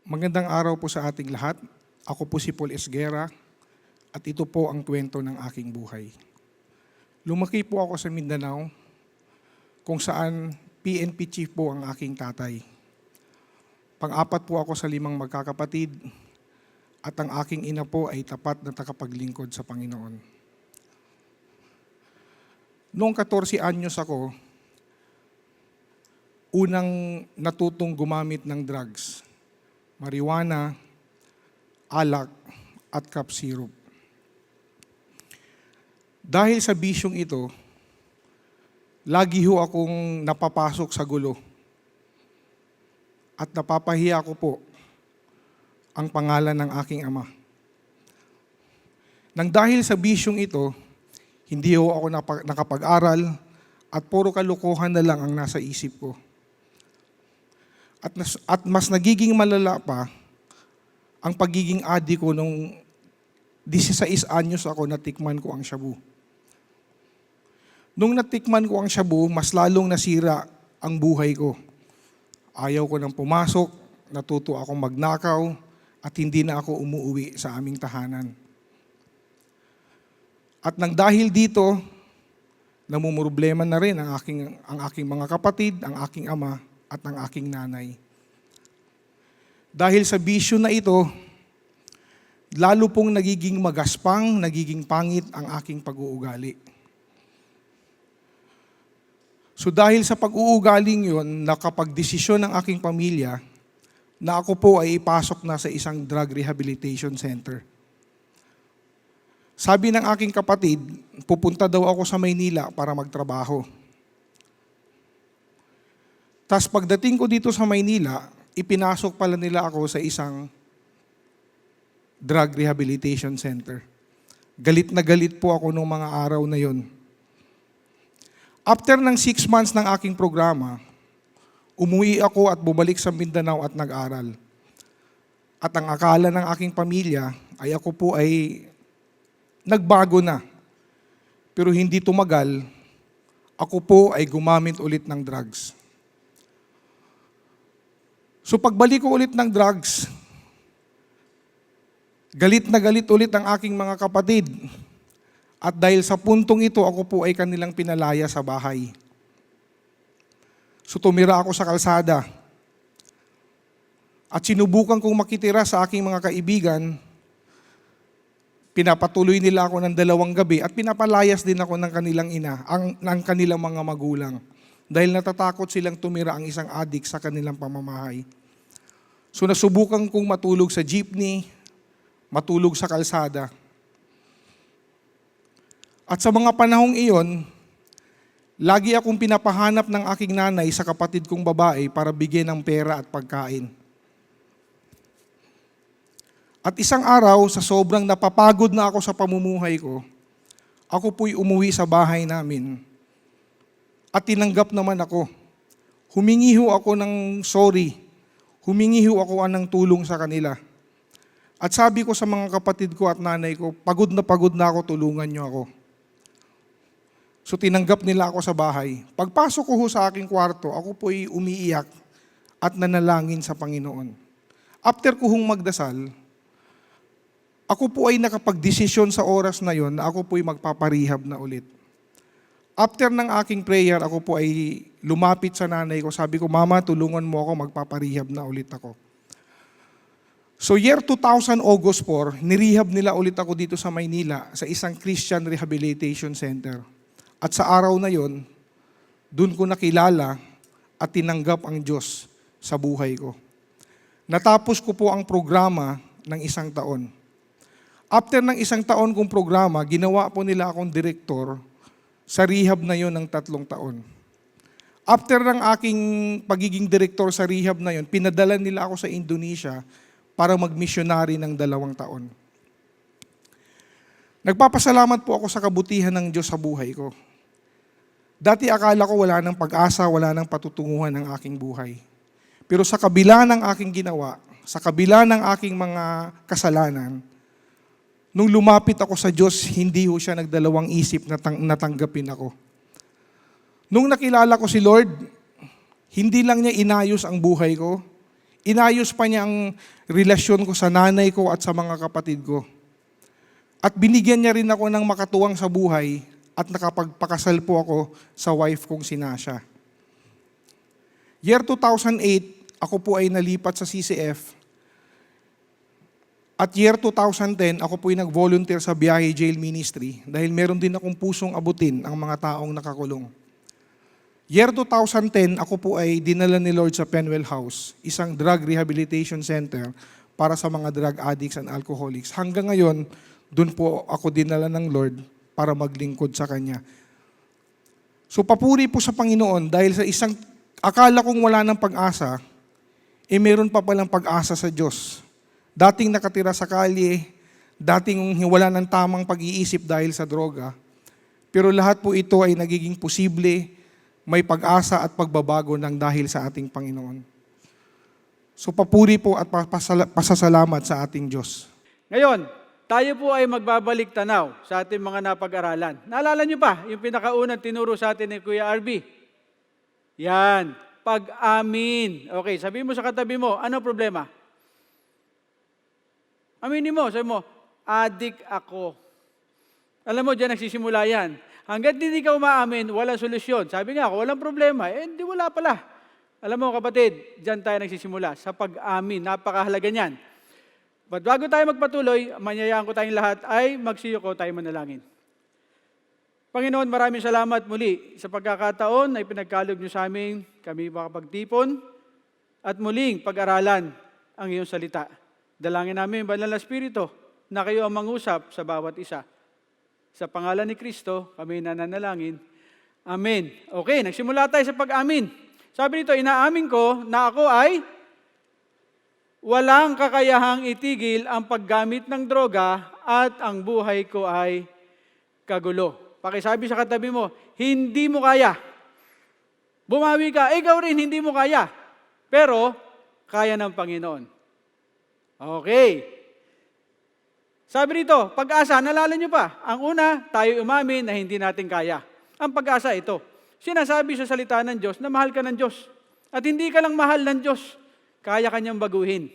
Magandang araw po sa ating lahat. Ako po si Paul Esguera at ito po ang kwento ng aking buhay. Lumaki po ako sa Mindanao kung saan PNP chief po ang aking tatay. Pang-apat po ako sa 5 magkakapatid at ang aking ina po ay tapat na tagapaglingkod sa Panginoon. Noong 14 anyos ako, unang natutong gumamit ng drugs. Marijuana, alak, at cough syrup. Dahil sa bisyong ito, lagi ho akong napapasok sa gulo. At napapahiya ko po ang pangalan ng aking ama. Nang dahil sa bisyong ito, hindi ho ako nakapag-aral at puro kalokohan na lang ang nasa isip ko. At mas nagiging malala pa ang pagiging addict ko nung 16 anyos ako natikman ko ang shabu. Nung natikman ko ang shabu, mas lalong nasira ang buhay ko. Ayaw ko nang pumasok, natuto akong magnakaw, at hindi na ako umuwi sa aming tahanan. At nang dahil dito, namumroblema na rin ang aking mga kapatid, ang aking ama, at ang aking nanay. Dahil sa bisyo na ito, lalo pong nagiging magaspang, nagiging pangit ang aking pag-uugali. So dahil sa pag-uugaling yun, nakapag-desisyon ng aking pamilya na ako po ay ipasok na sa isang drug rehabilitation center. Sabi ng aking kapatid, pupunta daw ako sa Maynila para magtrabaho. Tas pagdating ko dito sa Maynila, ipinasok pala nila ako sa isang drug rehabilitation center. Galit na galit po ako nung mga araw na yon. After ng 6 months ng aking programa, umuwi ako at bumalik sa Mindanao at nag-aral. At ang akala ng aking pamilya ay ako po ay nagbago na. Pero hindi tumagal, ako po ay gumamit ulit ng drugs. So pagbalik ko ulit ng drugs, galit na galit ulit ang aking mga kapatid. At dahil sa puntong ito, ako po ay kanilang pinalaya sa bahay. So tumira ako sa kalsada. At sinubukan kong makitira sa aking mga kaibigan. Pinapatuloy nila ako ng 2 gabi at pinapalayas din ako ng kanilang ina, ng kanilang mga magulang. Dahil natatakot silang tumira ang isang adik sa kanilang pamamahay. So nasubukan kong matulog sa jeepney, matulog sa kalsada. At sa mga panahong iyon, lagi akong pinapahanap ng aking nanay sa kapatid kong babae para bigyan ng pera at pagkain. At isang araw, sa sobrang napapagod na ako sa pamumuhay ko, ako po'y umuwi sa bahay namin. At tinanggap naman ako. Humingi ho ako ng sorry. Humingi ho ako ng tulong sa kanila. At sabi ko sa mga kapatid ko at nanay ko, pagod na ako, tulungan niyo ako. So tinanggap nila ako sa bahay. Pagpasok ko ho sa aking kwarto, ako po'y umiiyak at nanalangin sa Panginoon. After ko hong magdasal, ako po ay nakapagdesisyon sa oras na yon na ako po'y magpaparehab na ulit. After ng aking prayer, ako po ay lumapit sa nanay ko. Sabi ko, Mama, tulungan mo ako, magpaparehab na ulit ako. So year 2000, August 4, nirehab nila ulit ako dito sa Maynila sa isang Christian Rehabilitation Center. At sa araw na yon, dun ko nakilala at tinanggap ang Diyos sa buhay ko. Natapos ko po ang programa ng 1 taon. After ng 1 taon kong programa, ginawa po nila akong direktor sa rehab na yon ng 3 taon. After ng aking pagiging direktor sa rehab na yon, pinadala nila ako sa Indonesia para mag-missionary ng 2 taon. Nagpapasalamat po ako sa kabutihan ng Diyos sa buhay ko. Dati akala ko wala nang pag-asa, wala nang patutunguhan ng aking buhay. Pero sa kabila ng aking ginawa, sa kabila ng aking mga kasalanan, nung lumapit ako sa Diyos, hindi ho siya nagdalawang isip na natanggapin ako. Nung nakilala ko si Lord, hindi lang niya inayos ang buhay ko, Inayos pa niya ang relasyon ko sa nanay ko at sa mga kapatid ko. At binigyan niya rin ako ng makatuwang sa buhay at nakapagpakasal po ako sa wife kong si Nasha. Year 2008, ako po ay nalipat sa CCF. At year 2010, ako po ay nag-volunteer sa Biyahe Jail Ministry dahil meron din akong pusong abutin ang mga taong nakakulong. Year 2010, ako po ay dinala ni Lord sa Penwell House, isang drug rehabilitation center para sa mga drug addicts and alcoholics. Hanggang ngayon, doon po ako dinala ng Lord para maglingkod sa Kanya. So papuri po sa Panginoon dahil sa isang akala kong wala ng pag-asa, meron pa palang pag-asa sa Diyos. Dating nakatira sa kalye, dating wala ng tamang pag-iisip dahil sa droga, pero lahat po ito ay nagiging posible, may pag-asa at pagbabago ng dahil sa ating Panginoon. So papuri po at pasasalamat sa ating Diyos. Ngayon, tayo po ay magbabalik tanaw sa ating mga napag-aralan. Naalala niyo pa yung pinakaunang tinuro sa atin ni Kuya RB? Yan, pag-amin. Okay, sabi mo sa katabi mo, ano problema? Aminin mo, sabi mo, addict ako. Alam mo, diyan nagsisimula yan. Hanggat hindi ka umaamin, walang solusyon. Sabi nga ako, walang problema. Hindi wala pala. Alam mo kapatid, diyan tayo nagsisimula. Sa pag-amin, napakahalaga niyan. But bago tayo magpatuloy, manyayaan ko tayong lahat ay magsiyoko tayo manalangin. Panginoon, maraming salamat muli sa pagkakataon na ipinagkaloob niyo sa amin, kami makapagtipon, at muling pag-aralan ang iyong salita. Dalangin namin, Banal na Espiritu, na kayo ang mangusap sa bawat isa. Sa pangalan ni Kristo, kami nananalangin. Amen. Okay, nagsimula tayo sa pag-amin. Sabi nito, inaamin ko na ako ay walang kakayahang itigil ang paggamit ng droga at ang buhay ko ay kagulo. Pakisabi sa katabi mo, hindi mo kaya. Bumawi ka, ikaw rin hindi mo kaya. Pero, kaya ng Panginoon. Okay. Sabi rito, pag-asa, nalala nyo pa? Ang una, tayo umamin na hindi natin kaya. Ang pag-asa ito. Sinasabi sa salita ng Diyos na mahal ka ng Diyos. At hindi ka lang mahal ng Diyos. Kaya kanyang baguhin.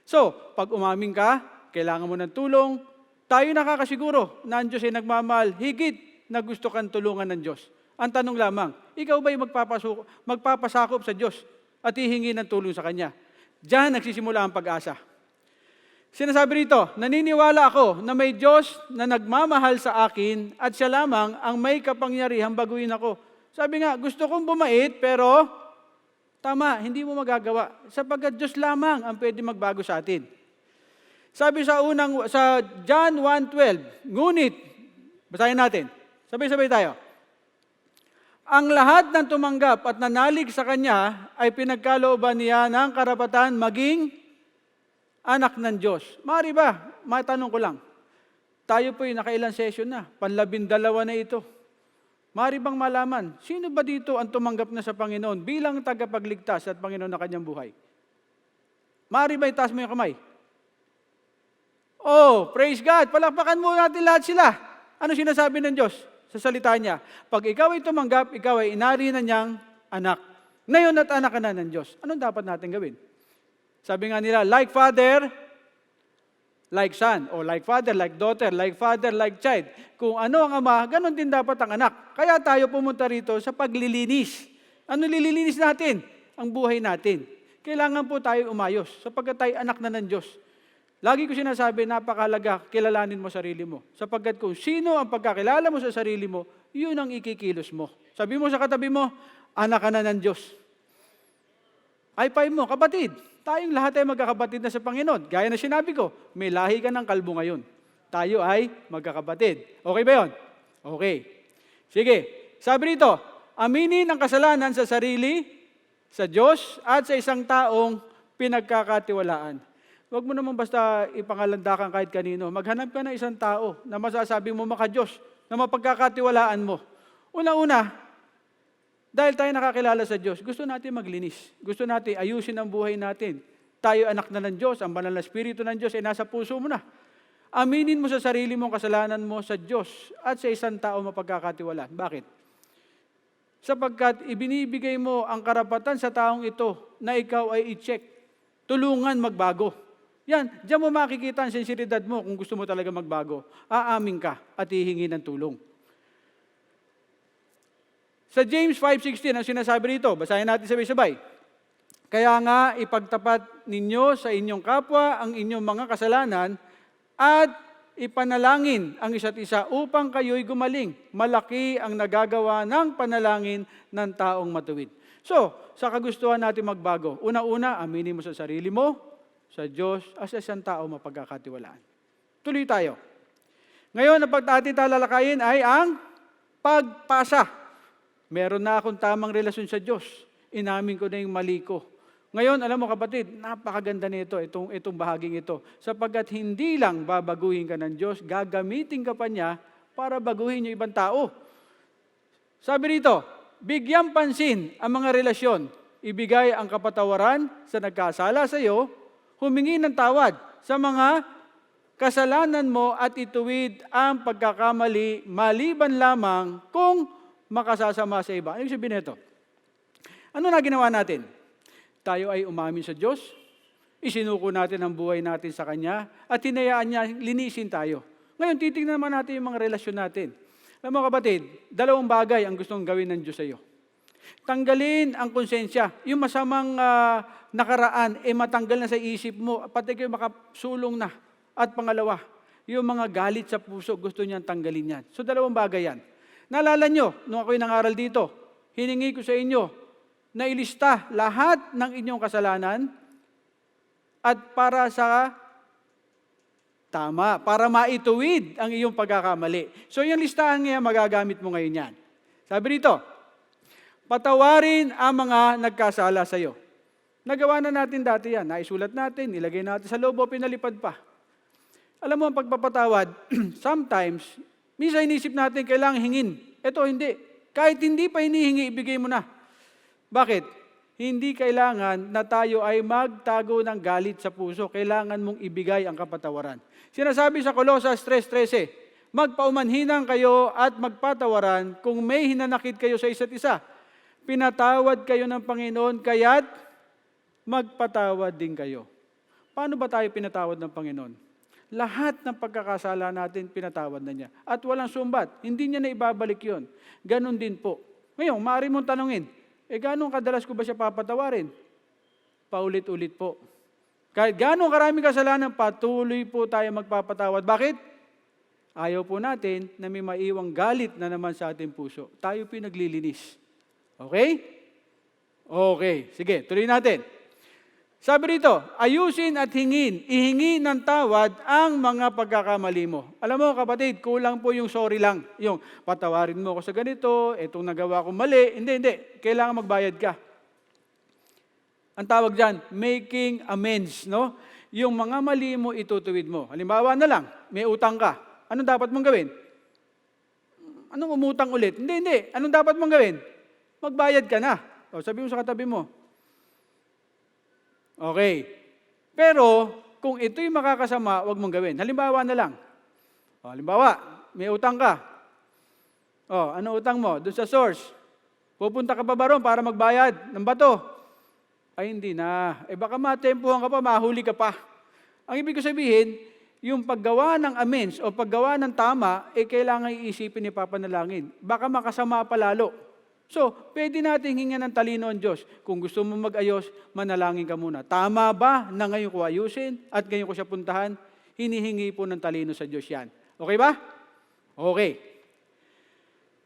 So, pag umamin ka, kailangan mo ng tulong, tayo nakakasiguro na ang Diyos ay nagmamahal, higit na gusto kang tulungan ng Diyos. Ang tanong lamang, ikaw ba'y magpapasakop sa Diyos at hihingi ng tulong sa Kanya? Diyan nagsisimula ang pag-asa. Sinasabi rito, naniniwala ako na may Diyos na nagmamahal sa akin at siya lamang ang may kapangyarihang baguhin ako. Sabi nga, gusto kong bumait pero tama, hindi mo magagawa. Sapagkat Diyos lamang ang pwede magbago sa atin. Sabi sa John 1:12, ngunit, basahin natin, sabay-sabay tayo. Ang lahat ng tumanggap at nanalig sa Kanya ay pinagkalooban niya ng karapatan maging anak ng Diyos. Maaari ba? Matanong ko lang. Tayo po'y nakailang session na. 12 na ito. Maaari bang malaman, sino ba dito ang tumanggap na sa Panginoon bilang tagapagligtas at Panginoon na kanyang buhay? Maaari ba itaas mo yung kamay? Oh, praise God. Palakpakan mo natin lahat sila. Ano sinasabi ng Diyos sa salita niya? Pag ikaw ay tumanggap, ikaw ay inari na niyang anak. Ngayon at anak ka na ng Diyos. Anong dapat natin gawin? Sabi nga nila, like father, like son. O like father, like daughter, like father, like child. Kung ano ang ama, ganun din dapat ang anak. Kaya tayo pumunta rito sa paglilinis. Ano nililinis natin? Ang buhay natin. Kailangan po tayo umayos sapagkat tayo anak na ng Diyos. Lagi ko sinasabi, napakalaga, kilalanin mo sarili mo. Sapagkat kung sino ang pagkakilala mo sa sarili mo, yun ang ikikilos mo. Sabi mo sa katabi mo, anak ka na ng Diyos. High-five mo, kapatid. Tayong lahat ay magkakapatid na sa Panginoon. Gaya na sinabi ko, may lahi ka ng kalbo ngayon. Tayo ay magkakapatid. Okay ba yun? Okay. Sige. Sabi rito, aminin ang kasalanan sa sarili, sa Diyos, at sa isang taong pinagkakatiwalaan. Huwag mo naman basta ipangalandakan kahit kanino. Maghanap ka ng isang tao na masasabi mo maka-Diyos, na mapagkakatiwalaan mo. Una-una, dahil tayo nakakilala sa Diyos, gusto natin maglinis. Gusto natin ayusin ang buhay natin. Tayo anak na ng Diyos, ang banal na Espiritu ng Diyos ay nasa puso mo na. Aminin mo sa sarili mo ang kasalanan mo sa Diyos at sa isang tao mapagkakatiwalaan. Bakit? Sapagkat ibinibigay mo ang karapatan sa taong ito na ikaw ay i-check. Tulungan magbago. Yan, diyan mo makikita ang sensibilidad mo kung gusto mo talaga magbago. Aamin ka at hihingi ng tulong. Sa James 5:16, ang sinasabi rito, basahin natin sabay-sabay. Kaya nga ipagtapat ninyo sa inyong kapwa ang inyong mga kasalanan at ipanalangin ang isa't isa upang kayo'y gumaling. Malaki ang nagagawa ng panalangin ng taong matuwid. So, sa kagustuhan natin magbago, una-una, aminin mo sa sarili mo, sa Diyos, as isang tao mapagkakatiwalaan. Tuloy tayo. Ngayon, ang ating talalakayin ay ang pagpasa. Meron na akong tamang relasyon sa Diyos. Inamin ko na yung mali ko. Ngayon, alam mo kapatid, napakaganda nito, itong bahaging ito. Sapagkat hindi lang babaguhin ka ng Diyos, gagamitin ka pa niya para baguhin yung ibang tao. Sabi rito, bigyan pansin ang mga relasyon. Ibigay ang kapatawaran sa nagkasala sa iyo, humingi ng tawad sa mga kasalanan mo at ituwid ang pagkakamali maliban lamang kung makasasama sa iba. Ano yung sabihin nito? Ano na ginawa natin? Tayo ay umamin sa Diyos, isinuko natin ang buhay natin sa Kanya, at hinayaan niya, linisin tayo. Ngayon, titignan naman natin yung mga relasyon natin. Alam mo kapatid, dalawang bagay ang gustong gawin ng Diyos sa iyo. Tanggalin ang konsensya. Yung masamang nakaraan, matanggal na sa isip mo, pati kayo makasulong na. At pangalawa, yung mga galit sa puso, gusto niyang tanggalin yan. So dalawang bagay yan. Naalala nyo, nung ako'y nangaral dito, hiningi ko sa inyo, na ilista lahat ng inyong kasalanan at para sa tama, para maituwid ang iyong pagkakamali. So yung listahan ngayon, magagamit mo ngayon yan. Sabi rito, patawarin ang mga nagkasala sa iyo. Nagawa na natin dati yan, naisulat natin, nilagay natin sa loob o pinalipad pa. Alam mo ang pagpapatawad, sometimes, minsan inisip natin kailangan hingin. Ito hindi. Kahit hindi pa hinihingi, ibigay mo na. Bakit? Hindi kailangan na tayo ay magtago ng galit sa puso. Kailangan mong ibigay ang kapatawaran. Sinasabi sa Colosas 3:13, magpaumanhinang kayo at magpatawaran kung may hinanakit kayo sa isa't isa. Pinatawad kayo ng Panginoon, kaya't magpatawad din kayo. Paano ba tayo pinatawad ng Panginoon? Lahat ng pagkakasala natin, pinatawad na niya. At walang sumbat. Hindi niya na ibabalik yun. Ganon din po. Ngayon, maaari mong tanungin, gano'ng kadalas ko ba siya papatawarin? Paulit-ulit po. Kahit gano'ng karaming kasalanan, patuloy po tayo magpapatawad. Bakit? Ayaw po natin na may maiwang galit na naman sa ating puso. Tayo po naglilinis. Okay? Okay. Sige, tuloy natin. Sabi rito, ayusin at ihingi ng tawad ang mga pagkakamali mo. Alam mo kapatid, kulang po yung sorry lang. Yung patawarin mo ako sa ganito, itong nagawa ko mali. Hindi. Kailangan magbayad ka. Ang tawag dyan, making amends. No? Yung mga mali mo, itutuwid mo. Halimbawa na lang, may utang ka. Anong dapat mong gawin? Anong umutang ulit? Hindi. Anong dapat mong gawin? Magbayad ka na. O, sabi mo sa katabi mo, okay. Pero, kung ito'y makakasama, huwag mong gawin. Halimbawa na lang. Halimbawa, may utang ka. Ano utang mo? Doon sa source. Pupunta ka pa ba ron para magbayad ng bato? Ay, hindi na. Baka matempuhan ka pa, mahuli ka pa. Ang ibig ko sabihin, yung paggawa ng amends o paggawa ng tama, kailangan iisipin ni papanalangin. Baka makasama pa lalo. So, pwede natin hingan ng talino ang Diyos. Kung gusto mo mag-ayos, manalangin ka muna. Tama ba na ngayon ko ayusin at ngayon ko siya puntahan? Hinihingi po ng talino sa Diyos yan. Okay ba? Okay.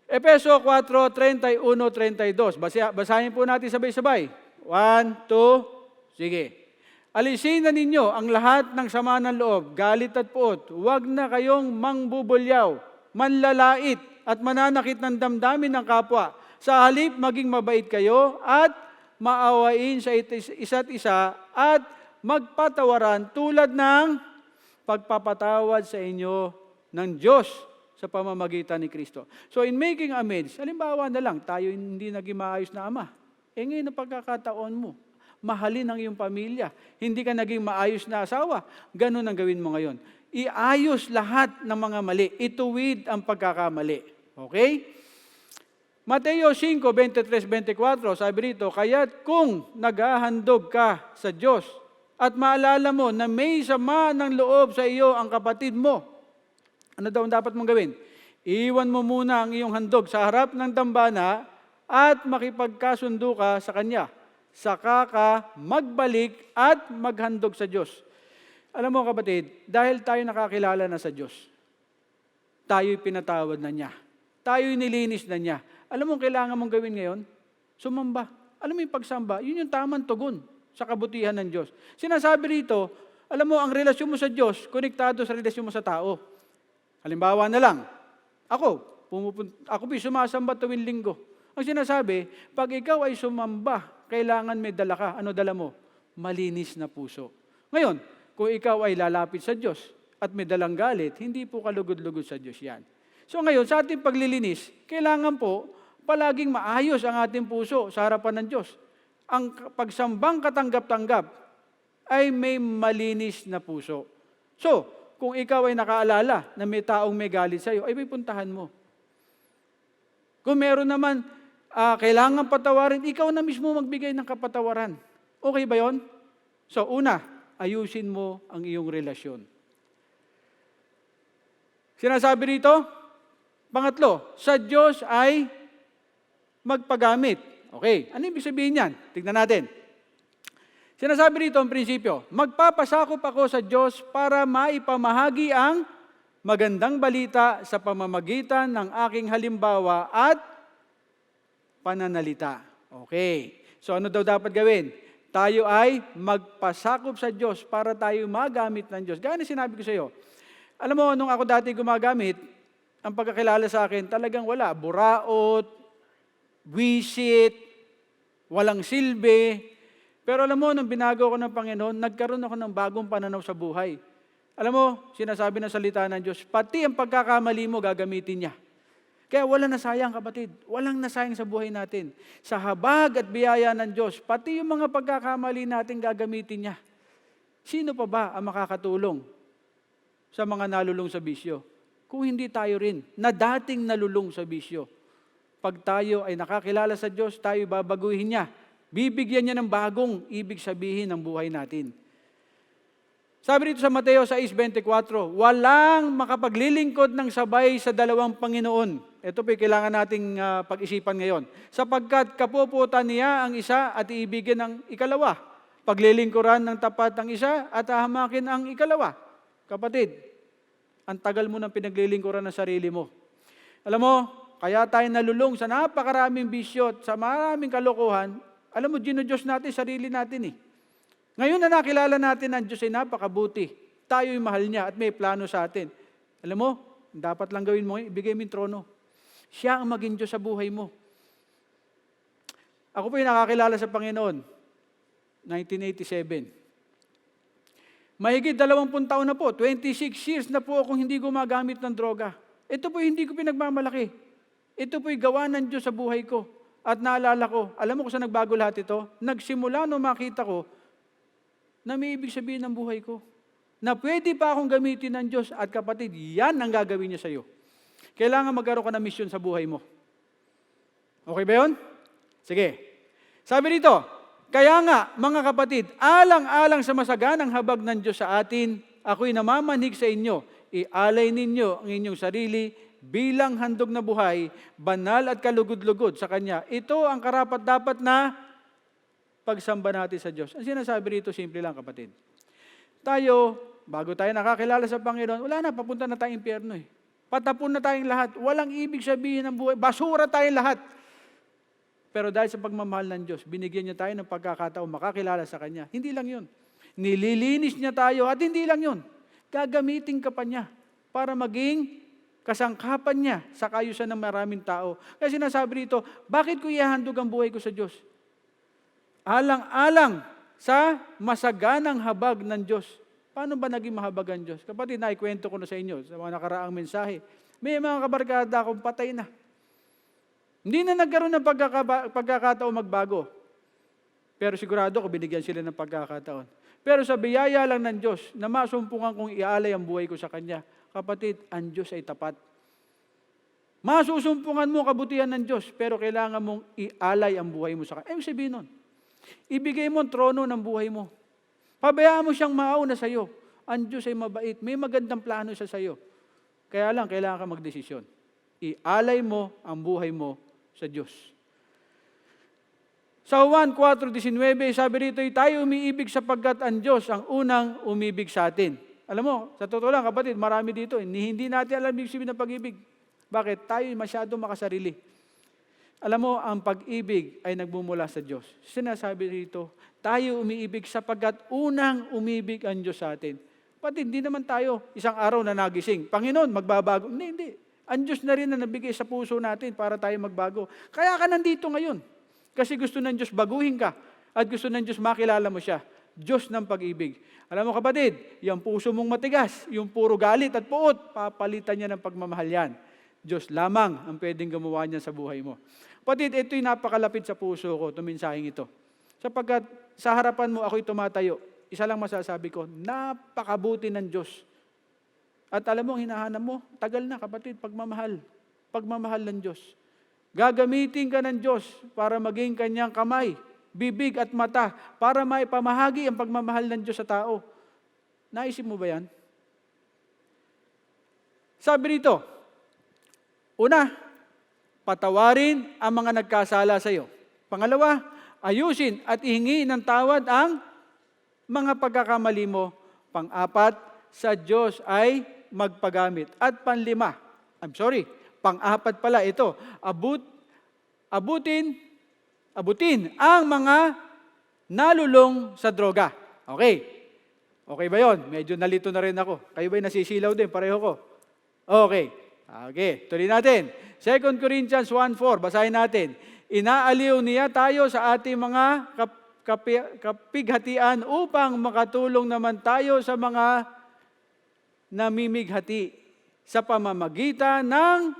Efeso 4:31-32. Basahin po natin sabay-sabay. 1, 2, sige. Alisin na ninyo ang lahat ng sama ng loob, galit at puot. Huwag na kayong mangbubulyaw, manlalait at mananakit ng damdamin ng kapwa. Sa halip, maging mabait kayo at maawain sa isa't isa at magpatawaran tulad ng pagpapatawad sa inyo ng Diyos sa pamamagitan ni Kristo. So in making amends, halimbawa na lang, tayo hindi naging maayos na ama. Ngayon na pagkakataon mo, mahalin ang iyong pamilya. Hindi ka naging maayos na asawa. Ganun ang gawin mo ngayon. Iayos lahat ng mga mali. Ituwid ang pagkakamali. Okay? Mateo 5:23-24, sabi rito, kaya't kung naghahandog ka sa Diyos at maalala mo na may sama ng loob sa iyo ang kapatid mo, ano daw ang dapat mong gawin? Iwan mo muna ang iyong handog sa harap ng dambana at makipagkasundo ka sa kanya. Saka ka magbalik at maghandog sa Diyos. Alam mo kapatid, dahil tayo nakakilala na sa Diyos, tayo'y pinatawad na niya. Tayo'y nilinis na niya. Alam mo ang kailangan mong gawin ngayon? Sumamba. Alam mo yung pagsamba, yun yung tamang tugon sa kabutihan ng Diyos. Sinasabi rito, alam mo, ang relasyon mo sa Diyos, konektado sa relasyon mo sa tao. Halimbawa na lang, ako sumasamba tuwing linggo. Ang sinasabi, pag ikaw ay sumamba, kailangan may dala ka. Ano dala mo? Malinis na puso. Ngayon, kung ikaw ay lalapit sa Diyos at may dalang galit, hindi po kalugod-lugod sa Diyos yan. So ngayon, sa ating paglilinis, kailangan po palaging maayos ang ating puso sa harapan ng Diyos. Ang pagsambang katanggap-tanggap ay may malinis na puso. So, kung ikaw ay nakaalala na may taong may galit sa iyo, ay may puntahan mo. Kung meron naman kailangan patawarin, ikaw na mismo magbigay ng kapatawaran. Okay ba yon? So, una, ayusin mo ang iyong relasyon. Sinasabi rito, pangatlo, sa Diyos ay magpagamit. Okay, ano ibig sabihin yan? Tignan natin. Sinasabi rito ang prinsipyo, magpapasakop ako sa Diyos para maipamahagi ang magandang balita sa pamamagitan ng aking halimbawa at pananalita. Okay. So ano daw dapat gawin? Tayo ay magpasakop sa Diyos para tayo magamit ng Diyos. Gaya na sinabi ko sa iyo. Alam mo, nung ako dati gumagamit, ang pagkakilala sa akin talagang wala. Buraot, wisit, walang silbi. Pero alam mo, nung binago ko ng Panginoon, nagkaroon ako ng bagong pananaw sa buhay. Alam mo, sinasabi ng salita ng Diyos, pati ang pagkakamali mo gagamitin niya. Kaya wala nasayang kapatid, walang nasayang sa buhay natin. Sa habag at biyaya ng Diyos, pati yung mga pagkakamali natin gagamitin niya. Sino pa ba ang makakatulong sa mga nalulung sa bisyo? Kung hindi tayo rin, na dating nalulung sa bisyo. Pag tayo ay nakakilala sa Diyos, tayo babaguhin niya. Bibigyan niya ng bagong ibig sabihin ng buhay natin. Sabi dito sa Mateo 6:24, walang makapaglilingkod ng sabay sa dalawang Panginoon. Ito po kailangan nating pag-isipan ngayon. Sapagkat kapuputan niya ang isa at iibigin ang ikalawa. Paglilingkuran ng tapat ang isa at hahamakin ang ikalawa. Kapatid, ang tagal mo ng pinaglilingkuran ng sarili mo. Alam mo, kaya tayo nalulung sa napakaraming bisyo at sa maraming kalokohan. Alam mo, Diyos natin, sarili natin eh. Ngayon na nakilala natin ang Diyos ay napakabuti. Tayo'y mahal niya at may plano sa atin. Alam mo, dapat lang gawin mo, ibigay mo yung trono. Siya ang maging Diyos sa buhay mo. Ako po yung nakakilala sa Panginoon, 1987. Mahigit 20 taon na po, 26 years na po akong hindi gumagamit ng droga. Ito po hindi ko pinagmamalaki. Ito po'y gawa ng Diyos sa buhay ko. At naalala ko, alam mo kung saan nagbago lahat ito? Nagsimula nung makita ko na may ibig sabihin ng buhay ko. Na pwede pa akong gamitin ng Diyos. At kapatid, yan ang gagawin niya sa iyo. Kailangan magkaroon ka ng misyon sa buhay mo. Okay ba yun? Sige. Sabi dito, kaya nga, mga kapatid, alang-alang sa masaganang habag ng Diyos sa atin, ako'y namamanhik sa inyo, ialay ninyo ang inyong sarili bilang handog na buhay, banal at kalugod-lugod sa Kanya. Ito ang karapat-dapat na pagsamba natin sa Diyos. Ang sinasabi rito, simple lang kapatid. Tayo, bago tayo nakakilala sa Panginoon, wala na, papunta na tayong impyerno eh. Patapon na tayong lahat. Walang ibig sabihin ng buhay. Basura tayong lahat. Pero dahil sa pagmamahal ng Diyos, binigyan niya tayo ng pagkakataon makakilala sa Kanya. Hindi lang yun. Nililinis niya tayo at hindi lang yun. Gagamitin ka pa niya para maging kasangkapan niya sa kayusan ng maraming tao. Kaya sinasabi rito, bakit ko ihahandog ang buhay ko sa Diyos? Alang-alang sa masaganang habag ng Diyos. Paano ba naging mahabag ang Diyos? Kapatid, naikwento ko na sa inyo sa mga nakaraang mensahe. May mga kabarkada akong patay na. Hindi na nagkaroon ng pagkakataon magbago. Pero sigurado ko binigyan sila ng pagkakataon. Pero sa biyaya lang ng Diyos, na masumpungan kong ialay ang buhay ko sa Kanya, kapatid, ang Diyos ay tapat. Masusumpungan mo kabutihan ng Diyos, pero kailangan mong ialay ang buhay mo sa Kanya. Ibig sabihin nun, ibigay mo ang trono ng buhay mo. Pabayaan mo siyang mauna sa iyo. Ang Diyos ay mabait. May magandang plano siya sa iyo. Kaya lang, kailangan ka magdesisyon. Ialay mo ang buhay mo sa Diyos. Sa Juan 4:19, sabi rito, tayo umiibig sapagkat ang Diyos ang unang umibig sa atin. Alam mo, sa totoo lang kapatid, marami dito. Hindi natin alam ibig sabihin ng pag-ibig. Bakit? Tayo masyado makasarili. Alam mo, ang pag-ibig ay nagmumula sa Diyos. Sinasabi rito, tayo umiibig sapagkat unang umibig ang Diyos sa atin. Pati hindi naman tayo isang araw na nagising. Panginoon, magbabago. Hindi. Ang Diyos na rin na nabigay sa puso natin para tayo magbago. Kaya ka nandito ngayon. Kasi gusto ng Diyos baguhin ka. At gusto ng Diyos makilala mo siya. Diyos ng pag-ibig. Alam mo kapatid, yung puso mong matigas, yung puro galit at puot, papalitan niya ng pagmamahal yan. Diyos lamang ang pwedeng gumawa niya sa buhay mo. Kapatid, ito'y napakalapit sa puso ko, itong mensaheng ito. Sapagkat sa harapan mo ako'y tumatayo. Isa lang masasabi ko, napakabuti ng Diyos. At alam mo, hinahanap mo, tagal na kapatid, pagmamahal. Pagmamahal ng Diyos. Gagamitin ka ng Diyos para maging kanyang kamay, bibig at mata, para maipamahagi ang pagmamahal ng Diyos sa tao. Naisip mo ba yan? Sabi rito, una, patawarin ang mga nagkasala sa iyo. Pangalawa, ayusin at ihingi ng tawad ang mga pagkakamali mo. Pang-apat, sa Diyos ay magpagamit. At pang-apat pala ito, abutin ang mga nalulong sa droga. Okay. Okay ba yon? Medyo nalito na rin ako. Kayo ba'y nasisilaw din? Pareho ko. Okay. Tuloy natin. 2 Corinthians 1:4, basahin natin. Inaaliw niya tayo sa ating mga kapighatian upang makatulong naman tayo sa mga namimighati sa pamamagitan ng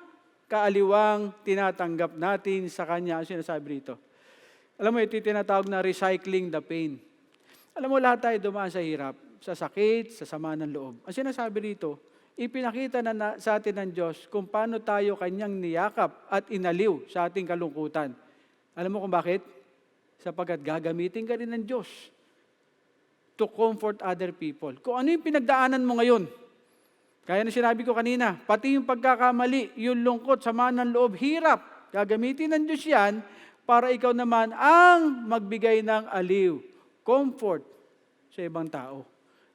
kaaliwang tinatanggap natin sa Kanya. Ang sinasabi rito. Alam mo, ito tinatawag na recycling the pain. Alam mo, lahat tayo dumaan sa hirap, sa sakit, sa sama ng loob. Ang sinasabi rito, ipinakita na sa atin ng Diyos kung paano tayo Kanyang niyakap at inaliw sa ating kalungkutan. Alam mo kung bakit? Sapagkat gagamitin ka rin ng Diyos to comfort other people. Kung ano yung pinagdaanan mo ngayon, kaya na sinabi ko kanina, pati yung pagkakamali, yung lungkot, sama ng loob, hirap, gagamitin ng Diyos yan para ikaw naman ang magbigay ng aliw, comfort sa ibang tao.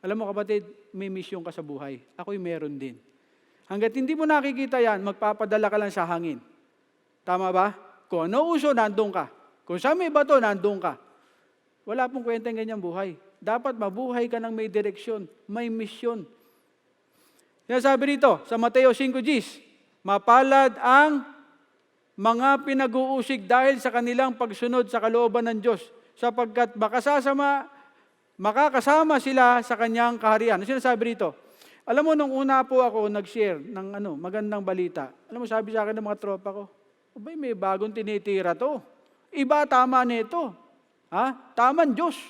Alam mo kapatid, may misyon ka sa buhay. Ako'y meron din. Hanggat hindi mo nakikita yan, magpapadala ka lang sa hangin. Tama ba? Kung ano uso, nandun ka. Kung sa may bato, nandun ka. Wala pong kwenta ng ganyang buhay. Dapat mabuhay ka ng may direksyon, may misyon. Sinasabi rito, sa Mateo 5:10, mapalad ang mga pinag-uusig dahil sa kanilang pagsunod sa kalooban ng Diyos, sapagkat makakasama sila sa Kanyang kaharian. Ano sinasabi rito? Alam mo, nung una po ako nag-share ng magandang balita, alam mo, sabi sa akin ng mga tropa ko, abay, may bagong tinitira to. Iba, tama nito. Tama ang Diyos.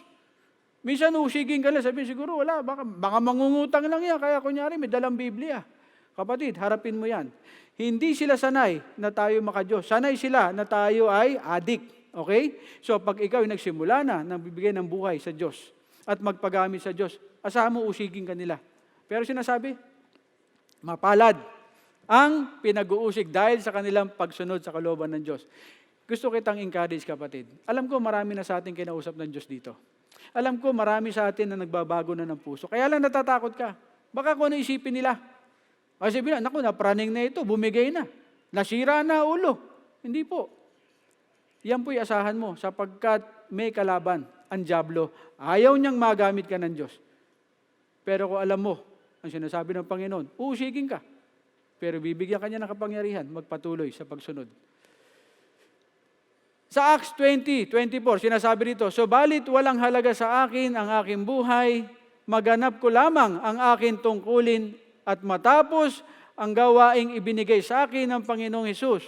Minsan usigin ka lang, sabihin siguro wala, baka mangungutang lang yan, kaya kunyari may dalang Biblia. Kapatid, harapin mo yan. Hindi sila sanay na tayo makadiyos. Sanay sila na tayo ay adik. Okay? So pag ikaw ay nagsimula na ng bibigay ng buhay sa Diyos at magpagamit sa Diyos, asahan mo usigin ka nila. Pero sinasabi, mapalad ang pinag-uusig dahil sa kanilang pagsunod sa kalooban ng Diyos. Gusto kitang encourage kapatid. Alam ko marami na sa atin kinausap ng Diyos dito. Alam ko marami sa atin na nagbabago na ng puso. Kaya lang natatakot ka. Baka kung ano isipin nila. Kasi bilang, naku, napraning na ito, bumigay na. Nasira na ulo. Hindi po. Yan po'y asahan mo sapagkat may kalaban, ang dyablo. Ayaw niyang magamit ka ng Diyos. Pero kung alam mo, ang sinasabi ng Panginoon, usigin ka. Pero bibigyan ka niya ng kapangyarihan, magpatuloy sa pagsunod. Sa Acts 20:24, sinasabi rito, subalit walang halaga sa akin ang aking buhay, maganap ko lamang ang aking tungkulin at matapos ang gawaing ibinigay sa akin ng Panginoong Hesus,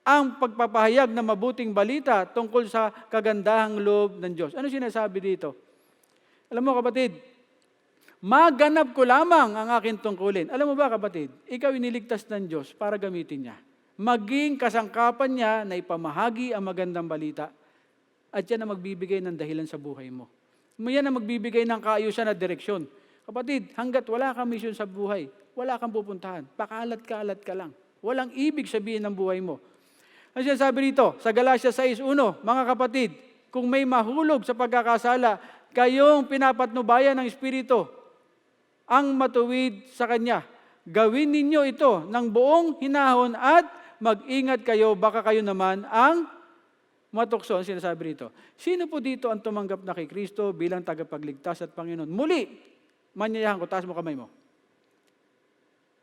ang pagpapahayag ng mabuting balita tungkol sa kagandahang loob ng Diyos. Ano sinasabi dito? Alam mo kapatid, maganap ko lamang ang aking tungkulin. Alam mo ba kapatid, ikaw iniligtas ng Diyos para gamitin niya. Maging kasangkapan niya na ipamahagi ang magandang balita at yan ang magbibigay ng dahilan sa buhay mo. Yan ang magbibigay ng kaayusan at direksyon. Kapatid, hanggat wala kang misyon sa buhay, wala kang pupuntahan. Pakalat-kalat ka lang. Walang ibig sabihin ng buhay mo. Ang sinasabi rito, sa Galatia 6:1, mga kapatid, kung may mahulog sa pagkakasala, kayong pinapatnubayan ng Espiritu, ang matuwid sa Kanya. Gawin ninyo ito ng buong hinahon at mag-ingat kayo, baka kayo naman ang matukso. Ang sinasabi rito. Sino po dito ang tumanggap na kay Kristo bilang tagapagligtas at Panginoon? Muli, manyayahan ko, taas mo kamay mo.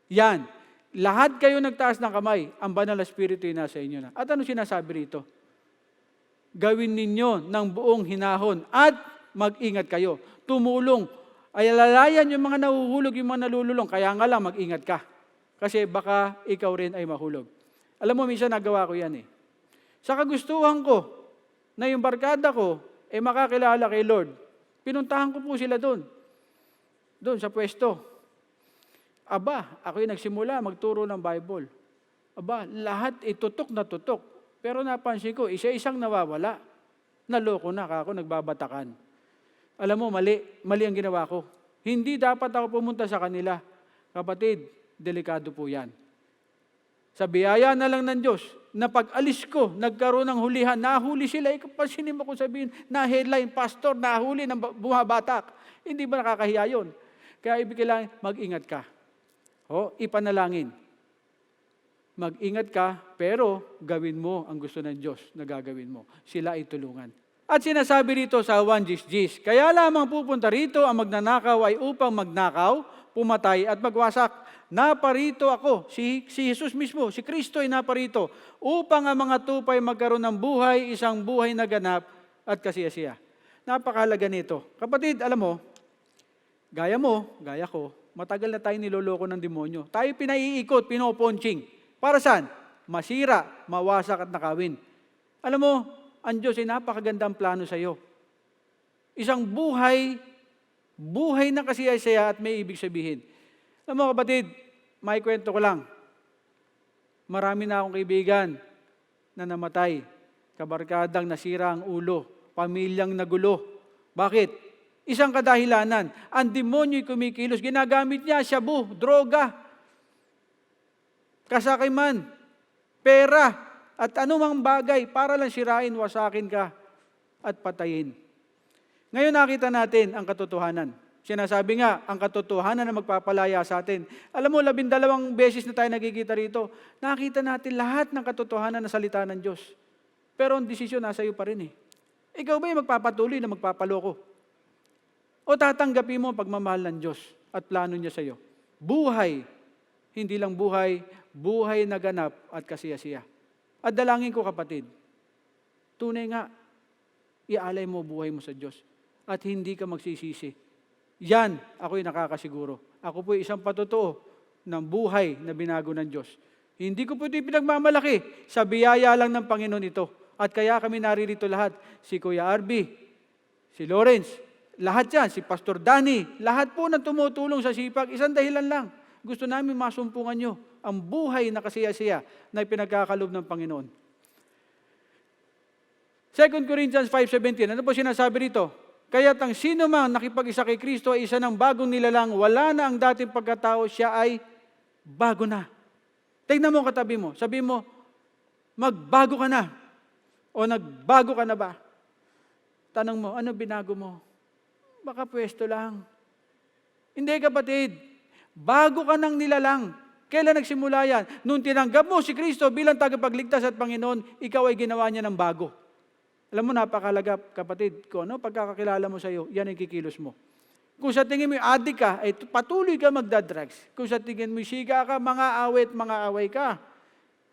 Yan. Lahat kayo nagtaas ng kamay, ang banal na Espiritu ay nasa inyo na. At ano sinasabi rito? Gawin ninyo ng buong hinahon at mag-ingat kayo. Tumulong. Ay lalayan yung mga nahuhulog, yung mga nalululong. Kaya nga lang, mag-ingat ka. Kasi baka ikaw rin ay mahulog. Alam mo, minsan nagawa ko yan eh. Sa kagustuhan ko, na yung barkada ko, ay makakilala kay Lord. Pinuntahan ko po sila doon. Doon sa pwesto. Aba, ako'y nagsimula magturo ng Bible. Aba, lahat ay tutok na tutok. Pero napansin ko, isa-isang nawawala. Naloko na ako, nagbabatakan. Alam mo, mali ang ginawa ko. Hindi dapat ako pumunta sa kanila. Kapatid, delikado po yan. Sa biyaya na lang ng Diyos, na pag-alis ko, nagkaroon ng hulihan, nahuli sila. Pansinin mo kung sabihin, na headline, pastor, nahuli ng bumabatak. Hindi ba nakakahiya yun? Kaya ibig kailangan, mag-ingat ka. Ipanalangin. Mag-ingat ka, pero gawin mo ang gusto ng Diyos na gagawin mo. Sila ay tulungan. At sinasabi rito sa 1:10, kaya lamang pupunta rito ang magnanakaw ay upang magnakaw, pumatay at magwasak. Naparito ako, si Jesus mismo, si Kristo ay naparito, upang ang mga tupay magkaroon ng buhay, isang buhay na ganap at kasiyasiya. Napakahalaga nito. Kapatid, alam mo, gaya ko, matagal na tayo niloloko ng demonyo. Tayo pinaiikot, pinoponching. Para saan? Masira, mawasak at nakawin. Alam mo, ang Diyos ay napakagandang plano sa iyo. Isang buhay na kasiyasaya at may ibig sabihin. Alam mo kapatid, may kwento ko lang. Marami na akong kaibigan na namatay. Kabarkadang nasira ang ulo. Pamilyang nagulo. Bakit? Isang kadahilanan, ang demonyo'y kumikilos, ginagamit niya shabu, droga, kasakiman, pera, at anumang bagay para lang sirain, wasakin ka at patayin. Ngayon nakita natin ang katotohanan. Sinasabi nga, ang katotohanan na magpapalaya sa atin. Alam mo, 12 beses na tayo nagkikita rito, nakita natin lahat ng katotohanan na salita ng Diyos. Pero ang desisyon nasa iyo pa rin eh. Ikaw ba yung magpapatuloy na magpapaloko? O tatanggapin mo ang pagmamahal ng Diyos at plano niya sa iyo? Buhay, hindi lang buhay, buhay na ganap at kasiyasiya. At dalangin ko kapatid, tunay nga, ialay mo buhay mo sa Diyos at hindi ka magsisisi. Yan, ako'y nakakasiguro. Ako po'y isang patotoo ng buhay na binago ng Diyos. Hindi ko po ito pinagmamalaki. Sa biyaya lang ng Panginoon ito. At kaya kami naririto lahat. Si Kuya Arby, si Lawrence, lahat yan, si Pastor Danny, lahat po na tumutulong sa sipag, isang dahilan lang. Gusto namin masumpungan nyo ang buhay na kasiyasiya na pinagkakalob ng Panginoon. 2 Corinthians 5:17, ano po sinasabi rito? Kaya't ang sino mang nakipag-isa kay Kristo ay isa ng bagong nilalang, wala na ang dating pagkatao, siya ay bago na. Tingnan mo katabi mo, sabi mo, magbago ka na. O nagbago ka na ba? Tanong mo, ano binago mo? Baka pwesto lang. Hindi kapatid, bago ka ng nilalang. Kailan nagsimula yan? Nung tinanggap mo si Kristo bilang tagapagligtas at Panginoon, ikaw ay ginawa niya ng bago. Alam mo, napakalaga kapatid ko, no? Pagkakakilala mo sa iyo, yan ang kikilos mo. Kung sa tingin mo adik ka, ay patuloy ka magdadrugs. Kung sa tingin mo siga ka, mga away ka.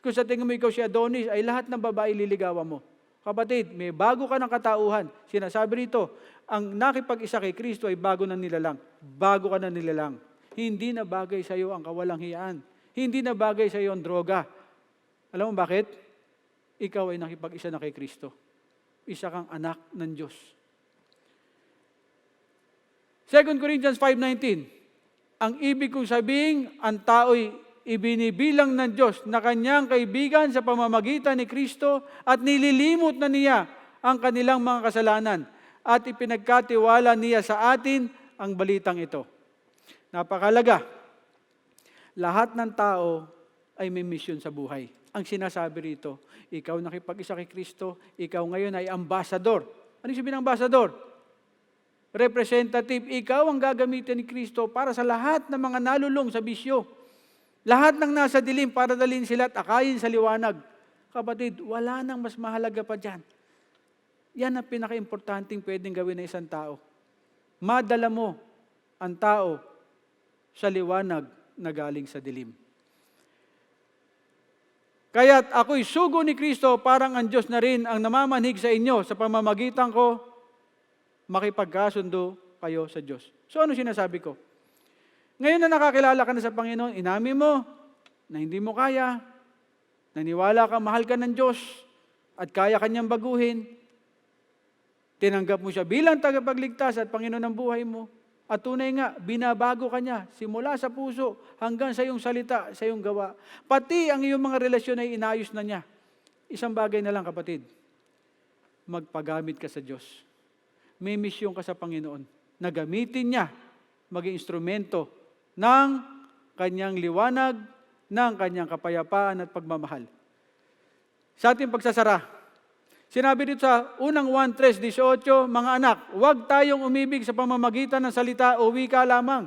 Kung sa tingin mo ikaw si Adonis, ay lahat ng babae liligawan mo. Kapatid, may bago ka ng katauhan. Sinasabi rito, ang nakipag-isa kay Kristo ay bago na nilalang. Bago ka na nilalang. Hindi na bagay sa iyo ang kawalanghiyaan. Hindi na bagay sa iyo ang droga. Alam mo bakit? Ikaw ay nakipag-isa na kay Kristo. Isa kang anak ng Diyos. 2 Corinthians 5:19, ang ibig kong sabihin, ang tao'y ibinibilang ng Diyos na kanyang kaibigan sa pamamagitan ni Kristo at nililimot na niya ang kanilang mga kasalanan. at ipinagkatiwala niya sa atin ang balitang ito. Napakalaga. Lahat ng tao ay may misyon sa buhay. Ang sinasabi rito, ikaw nakipag-isa kay Kristo, ikaw ngayon ay ambassador. Ano yung sabihin ng ambassador? Representative, ikaw ang gagamitin ni Kristo para sa lahat ng mga nalulong sa bisyo. Lahat ng nasa dilim para dalhin sila at akayin sa liwanag. Kapatid, wala nang mas mahalaga pa dyan. Yan ang pinaka-importanting pwedeng gawin ng isang tao. Madala mo ang tao sa liwanag na galing sa dilim. Kaya't ako'y sugo ni Kristo, parang ang Diyos na rin ang namamanhig sa inyo sa pamamagitan ko, makipagkasundo kayo sa Diyos. So ano sinasabi ko? Ngayon na nakakilala ka na sa Panginoon, inamin mo na hindi mo kaya, naniwala ka, mahal ka ng Diyos, at kaya kanyang baguhin, tinanggap mo siya bilang tagapagligtas at Panginoon ng buhay mo, at tunay nga, binabago ka niya, simula sa puso hanggang sa iyong salita, sa iyong gawa. Pati ang iyong mga relasyon ay inayos na niya. Isang bagay na lang, kapatid, magpagamit ka sa Diyos. May misyon ka sa Panginoon na gamitin niya maging instrumento ng kanyang liwanag, ng kanyang kapayapaan at pagmamahal. Sa ating pagsasara, sinabi dito sa unang 1:3-18, mga anak, huwag tayong umibig sa pamamagitan ng salita o wika lamang.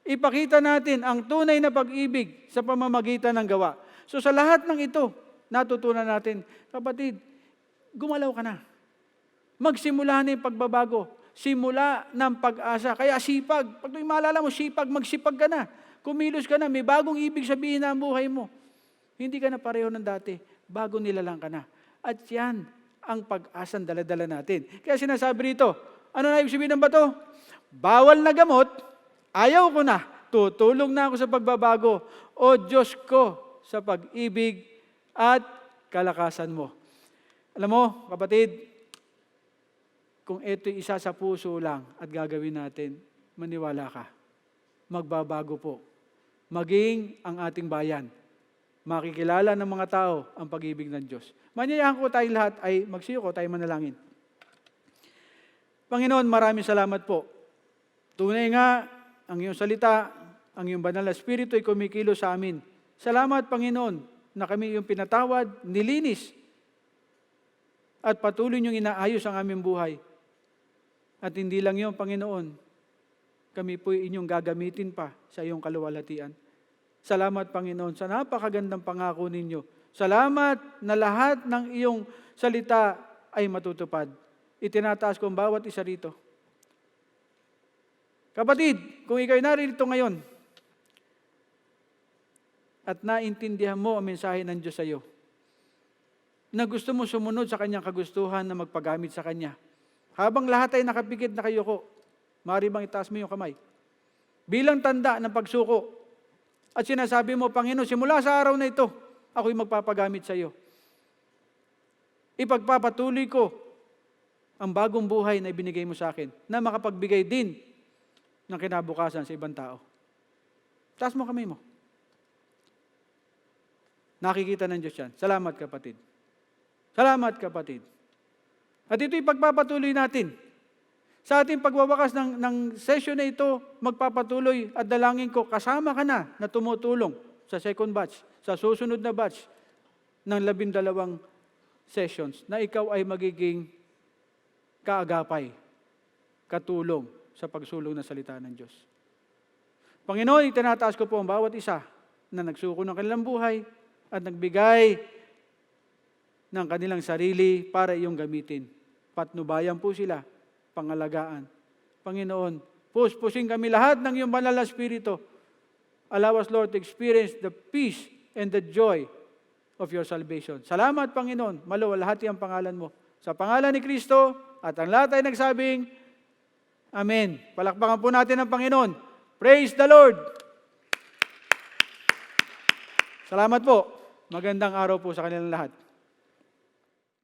Ipakita natin ang tunay na pag-ibig sa pamamagitan ng gawa. So sa lahat ng ito, natutunan natin, kapatid, gumalaw ka na. Magsimula na yung pagbabago. Simula ng pag-asa. Kaya sipag. Pag maalala mo, sipag, magsipag ka na. Kumilos ka na. May bagong ibig sabihin na ang buhay mo. Hindi ka na pareho ng dati. Bago nilalang ka na. At yan ang pag-asang dala-dala natin. Kaya sinasabi rito, ano na ibig sabihin ng bato? Bawal na gamot, ayaw ko na. Tutulong na ako sa pagbabago. O Diyos ko, sa pag-ibig at kalakasan mo. Alam mo, kapatid, kung ito'y isa sa puso lang at gagawin natin, maniwala ka. Magbabago po. Maging ang ating bayan. Makikilala ng mga tao ang pag-ibig ng Diyos. Manyayahan ko tayong lahat ay magsiyoko, tayo manalangin. Panginoon, maraming salamat po. Tunay nga, ang iyong salita, ang iyong banal na Espiritu ay kumikilo sa amin. Salamat, Panginoon, na kami iyong pinatawad, nilinis, at patuloy niyong inaayos ang aming buhay. At hindi lang yun, Panginoon, kami po inyong gagamitin pa sa iyong kaluwalhatian. Salamat, Panginoon, sa napakagandang pangako ninyo. Salamat na lahat ng iyong salita ay matutupad. Itinataas ko ang bawat isa rito. Kapatid, kung ikaw'y narito ngayon at naintindihan mo ang mensahe ng Diyos sa iyo, na gusto mo sumunod sa kanyang kagustuhan na magpagamit sa kanya, habang lahat ay nakapikit na kayo ko, maaari bang itaas mo yung kamay? Bilang tanda ng pagsuko, at sinasabi mo, Panginoon, simula sa araw na ito, ako'y magpapagamit sa iyo. Ipagpapatuloy ko ang bagong buhay na ibinigay mo sa akin, na makapagbigay din ng kinabukasan sa ibang tao. Taas mo kamay mo. Nakikita ng Diyos yan. Salamat, kapatid. Salamat, kapatid. At ito'y pagpapatuloy natin. Sa ating pagwawakas ng session na ito, magpapatuloy at dalangin ko, kasama ka na tumutulong sa second batch, sa susunod na batch ng 12 sessions, na ikaw ay magiging kaagapay, katulong sa pagsulong ng salita ng Diyos. Panginoon, itinataas ko po ang bawat isa na nagsuko ng kanilang buhay at nagbigay ng kanilang sarili para iyong gamitin. Patnubayan po sila, pangalagaan. Panginoon, puspusin kami lahat ng iyong banal na Espiritu. Allow us, Lord, to experience the peace and the joy of your salvation. Salamat, Panginoon. Maluwalhati ang pangalan mo. Sa pangalan ni Kristo, at ang lahat ay nagsabing, Amen. Palakpakan po natin ang Panginoon. Praise the Lord! Salamat po. Magandang araw po sa kanilang lahat.